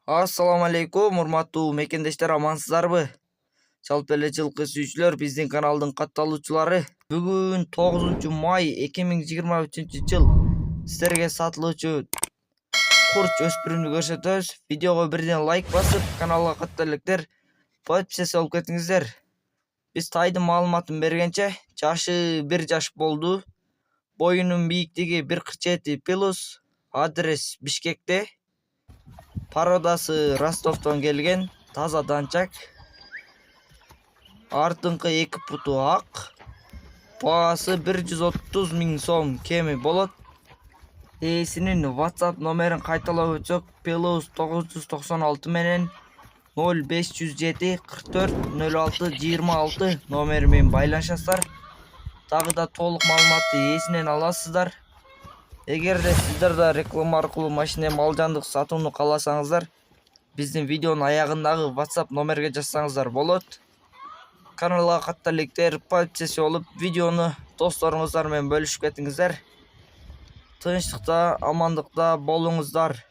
Assalamu alaikum, урматтуу мекендештер, амансыздарбы? Жалпы эле жылкы сүйүүчүлөр, биздин каналдын катталуучулары. Бүгүн 9 май 2023-жыл сиздерге сатылуучу курч өспүрүмдү көрсөтөбүз. Видеого бирден лайк басып, каналга каттап электер подписчиси болуп кетиңиздер. Биз тайдын маалыматын бергенче, жашы 1 жаш болду. Боюнун бийиктиги 1,47+, адрес Бишкекте. Пародасы Ростовдон келген, таза данчак. Артыңкы 2 путу ак. Баасы 130 000 сом кеми болот. Ээсинин WhatsApp номерин кайталап өтсөк, +996 менен 0507 44 06 26 номери менен байланышасыздар. Дагы да толук маалыматты ээсинен аласыздар. Эгерде сиздер да реклама аркылуу машина мал жандык сатууну кааласаңыздар, биздин видеонун аягындагы WhatsApp номерге жазсаңыздар болот. Каналга каттап электер подписчиси болуп, видеону досторуңуздар менен бөлүшүп кетиңиздер. Тынчтыкта, амандыкта болуңуздар.